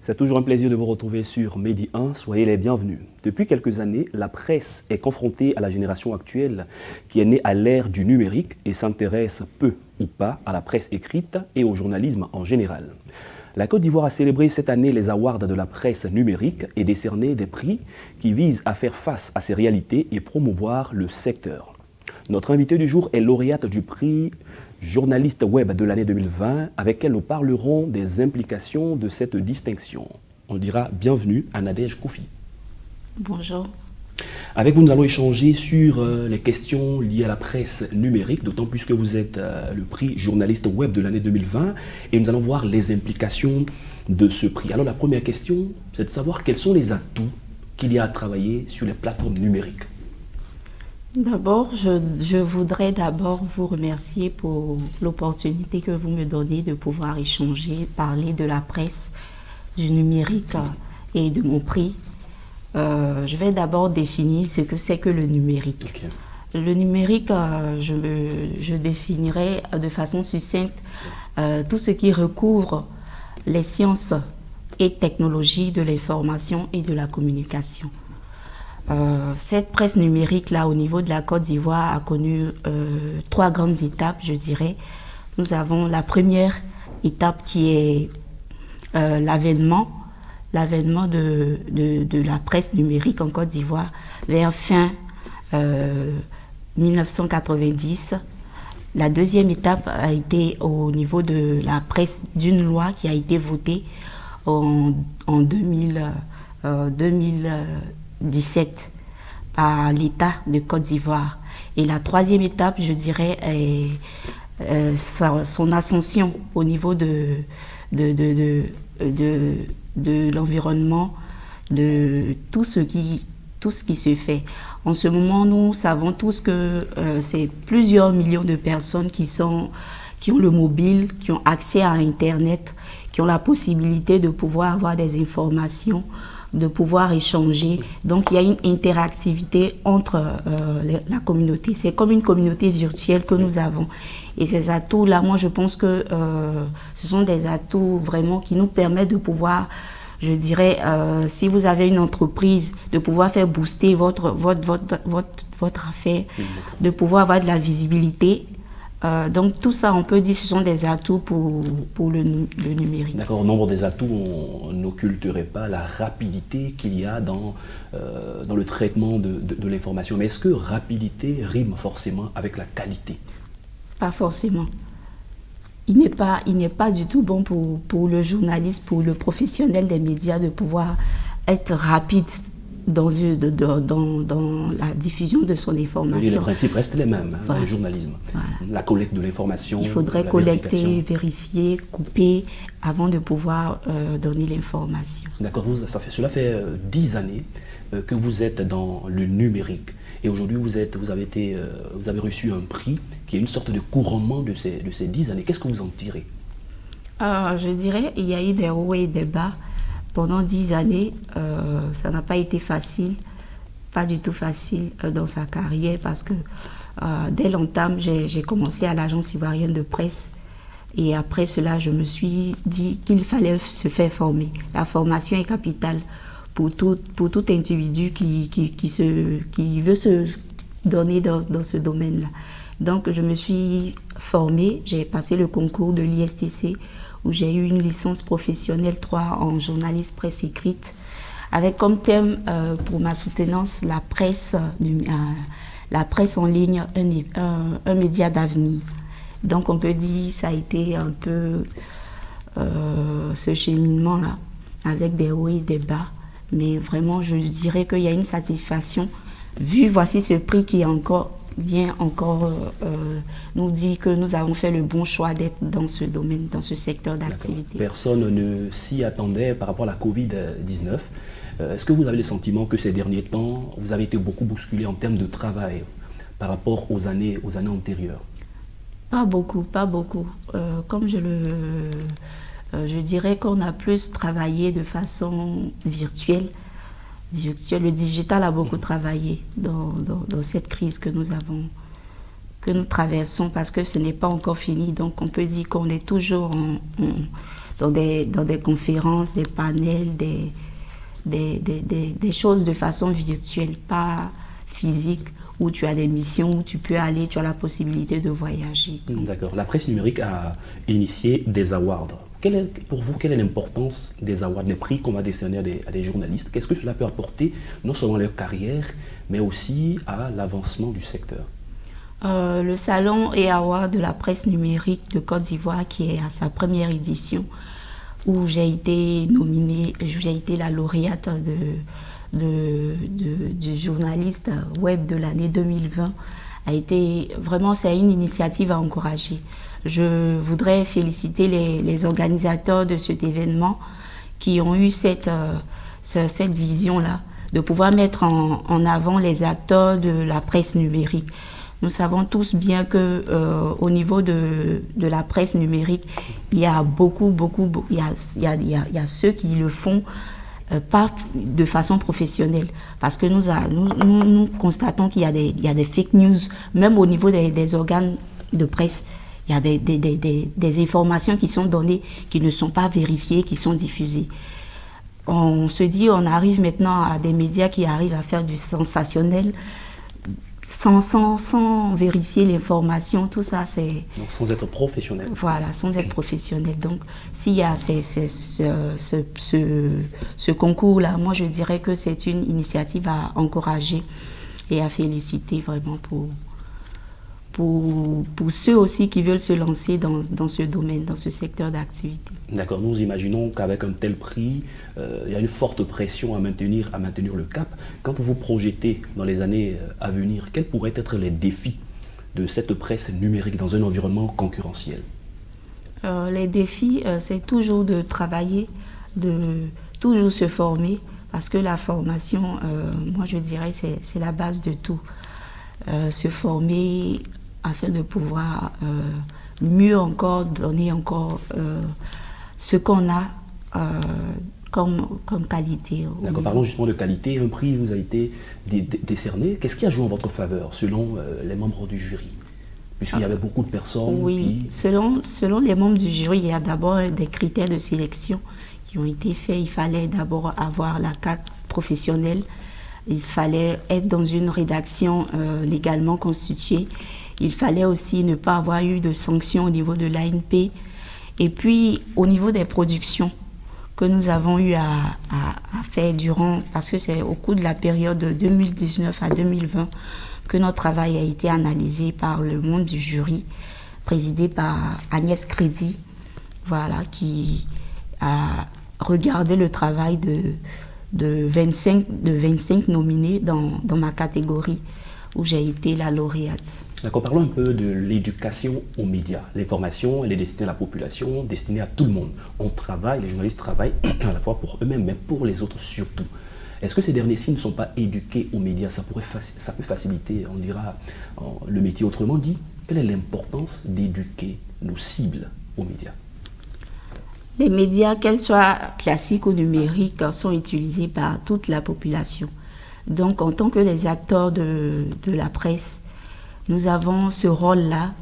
C'est toujours un plaisir de vous retrouver sur Medi 1, soyez les bienvenus. Depuis quelques années, la presse est confrontée à la génération actuelle qui est née à l'ère du numérique et s'intéresse peu ou pas à la presse écrite et au journalisme en général. La Côte d'Ivoire a célébré cette année les awards de la presse numérique et décerné des prix qui visent à faire face à ces réalités et promouvoir le secteur. Notre invité du jour est lauréate du prix journaliste web de l'année 2020, avec elle nous parlerons des implications de cette distinction. On dira bienvenue à Nadège Koufi. Bonjour. Avec vous, nous allons échanger sur les questions liées à la presse numérique, d'autant plus que vous êtes le prix journaliste web de l'année 2020, et nous allons voir les implications de ce prix. Alors la première question, c'est de savoir quels sont les atouts qu'il y a à travailler sur les plateformes numériques. D'abord, je voudrais d'abord vous remercier pour l'opportunité que vous me donnez de pouvoir échanger, parler de la presse, du numérique et de mon prix. Je vais d'abord définir ce que c'est que le numérique. Okay. Le numérique, je définirai de façon succincte tout ce qui recouvre les sciences et technologies de l'information et de la communication. Cette presse numérique-là, au niveau de la Côte d'Ivoire, a connu trois grandes étapes, je dirais. Nous avons la première étape qui est l'avènement de la presse numérique en Côte d'Ivoire vers fin 1990. La deuxième étape a été au niveau de la presse d'une loi qui a été votée en 2017 par l'État de Côte d'Ivoire. Et la troisième étape, je dirais, est son ascension au niveau de l'environnement, de tout ce qui se fait. En ce moment, nous savons tous que c'est plusieurs millions de personnes qui ont le mobile, qui ont accès à Internet, qui ont la possibilité de pouvoir avoir des informations, de pouvoir échanger. Donc, il y a une interactivité entre la communauté. C'est comme une communauté virtuelle que nous avons. Et ces atouts-là, moi, je pense que ce sont des atouts vraiment qui nous permettent de pouvoir, je dirais, si vous avez une entreprise, de pouvoir faire booster votre affaire, de pouvoir avoir de la visibilité. Donc tout ça, on peut dire, ce sont des atouts pour le numérique. D'accord, au nombre des atouts, on n'occulterait pas la rapidité qu'il y a dans le traitement de l'information. Mais est-ce que rapidité rime forcément avec la qualité? Pas forcément. Il n'est pas du tout bon pour le journaliste, pour le professionnel des médias de pouvoir être rapide dans la diffusion de son information. Oui, les principes restent les mêmes dans le journalisme. Voilà. La collecte de l'information. Il faudrait collecter, vérifier, couper avant de pouvoir donner l'information. D'accord, cela fait 10 années que vous êtes dans le numérique. Et aujourd'hui, vous avez reçu un prix qui est une sorte de couronnement de ces 10 années. Qu'est-ce que vous en tirez? Je dirais qu'il y a eu des hauts et des bas. Pendant 10 années, ça n'a pas été facile, pas du tout facile dans sa carrière parce que dès l'entame, j'ai commencé à l'agence ivoirienne de presse et après cela, je me suis dit qu'il fallait se faire former. La formation est capitale pour tout individu qui veut se donner dans ce domaine-là. Donc, je me suis formée, j'ai passé le concours de l'ISTC où j'ai eu une licence professionnelle 3 en journaliste presse écrite, avec comme thème pour ma soutenance la presse en ligne, un média d'avenir. Donc on peut dire que ça a été un peu ce cheminement-là, avec des hauts et des bas. Mais vraiment, je dirais qu'il y a une satisfaction, vu voici ce prix qui vient encore nous dire que nous avons fait le bon choix d'être dans ce domaine, dans ce secteur d'activité. Personne ne s'y attendait par rapport à la Covid-19. Est-ce que vous avez le sentiment que ces derniers temps, vous avez été beaucoup bousculé en termes de travail par rapport aux années antérieures? Pas beaucoup. Comme je dirais qu'on a plus travaillé de façon virtuelle. Le digital a beaucoup travaillé dans cette crise que nous traversons parce que ce n'est pas encore fini. Donc on peut dire qu'on est toujours dans des conférences, des panels, des choses de façon virtuelle, pas physique, où tu as des missions, où tu peux aller, tu as la possibilité de voyager. D'accord. La presse numérique a initié des awards. Pour vous, quelle est l'importance des awards, des prix qu'on va décerner à des journalistes? Qu'est-ce que cela peut apporter, non seulement à leur carrière, mais aussi à l'avancement du secteur? Le salon et awards de la presse numérique de Côte d'Ivoire, qui est à sa première édition, où j'ai été nominée, j'ai été la lauréate du journaliste web de l'année 2020, a été vraiment, c'est une initiative à encourager. Je voudrais féliciter les organisateurs de cet événement qui ont eu cette vision-là, de pouvoir mettre en avant les acteurs de la presse numérique. Nous savons tous bien que au niveau de la presse numérique, il y a il y a ceux qui le font pas de façon professionnelle, parce que nous constatons qu'il y a des fake news, même au niveau des organes de presse. Il y a des informations qui sont données, qui ne sont pas vérifiées, qui sont diffusées. On se dit, on arrive maintenant à des médias qui arrivent à faire du sensationnel, sans vérifier l'information, tout ça c'est... Donc sans être professionnel. Voilà, sans être professionnel. Donc s'il y a ce concours-là, moi je dirais que c'est une initiative à encourager et à féliciter vraiment pour ceux aussi qui veulent se lancer dans ce domaine, dans ce secteur d'activité. D'accord, nous imaginons qu'avec un tel prix, il y a une forte pression à maintenir le cap. Quand vous projetez dans les années à venir, quels pourraient être les défis de cette presse numérique dans un environnement concurrentiel? Les défis, c'est toujours de travailler, de toujours se former, parce que la formation, moi je dirais, c'est la base de tout. Se former afin de pouvoir mieux encore donner encore ce qu'on a comme qualité. D'accord, parlons justement de qualité. Un prix vous a été décerné. Qu'est-ce qui a joué en votre faveur selon les membres du jury? Puisqu'il y avait beaucoup de personnes. Oui, selon les membres du jury, il y a d'abord des critères de sélection qui ont été faits. Il fallait d'abord avoir la carte professionnelle. Il fallait être dans une rédaction légalement constituée. Il fallait aussi ne pas avoir eu de sanctions au niveau de l'ANP. Et puis, au niveau des productions que nous avons eu à faire parce que c'est au cours de la période de 2019 à 2020 que notre travail a été analysé par le monde du jury, présidé par Agnès Crédit, voilà, qui a regardé le travail de 25 nominés dans ma catégorie, où j'ai été la lauréate. D'accord, parlons un peu de l'éducation aux médias. L'information, elle est destinée à la population, destinée à tout le monde. Les journalistes travaillent à la fois pour eux-mêmes, mais pour les autres surtout. Est-ce que ces derniers-ci ne sont pas éduqués aux médias? Ça peut faciliter, on dira, le métier. Autrement dit, quelle est l'importance d'éduquer nos cibles aux médias? Les médias, qu'elles soient classiques ou numériques, sont utilisés par toute la population. Donc, en tant que les acteurs de la presse, nous avons ce rôle-là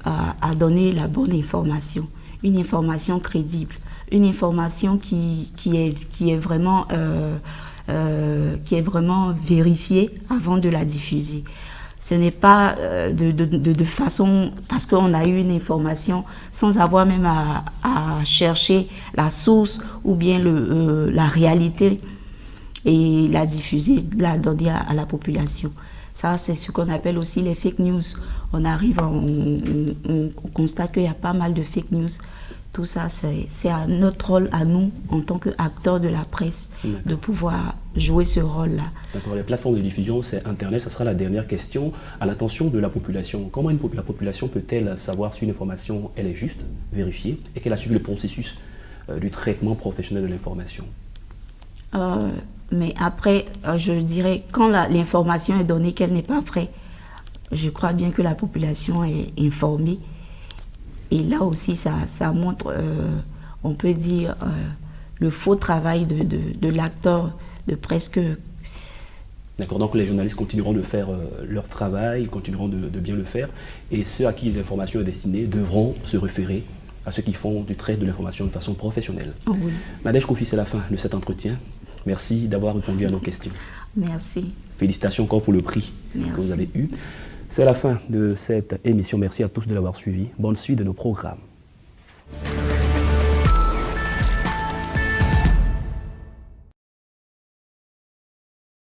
à donner la bonne information, une information crédible, une information qui est vraiment vérifiée avant de la diffuser. Ce n'est pas de façon, parce qu'on a eu une information sans avoir même à chercher la source ou bien la réalité et la diffuser, la donner à la population. Ça, c'est ce qu'on appelle aussi les fake news. On arrive, on constate qu'il y a pas mal de fake news. Tout ça, c'est à notre rôle, à nous, en tant qu'acteurs de la presse, de pouvoir jouer ce rôle-là. D'accord, les plateformes de diffusion, c'est Internet, ça sera la dernière question. À l'attention de la population, comment la population peut-elle savoir si une information elle est juste, vérifiée, et qu'elle a suivi le processus du traitement professionnel de l'information? Mais après, je dirais, quand l'information est donnée, qu'elle n'est pas vraie, je crois bien que la population est informée. Et là aussi, ça montre, on peut dire, le faux travail de l'acteur de presque... D'accord, donc les journalistes continueront de faire leur travail, continueront de bien le faire, et ceux à qui l'information est destinée devront se référer à ceux qui font du trait de l'information de façon professionnelle. Oh oui. Nadège Kofi, c'est la fin de cet entretien. Merci d'avoir répondu à nos questions. Merci. Félicitations encore pour le prix que vous avez eu. C'est la fin de cette émission. Merci à tous de l'avoir suivi. Bonne suite de nos programmes.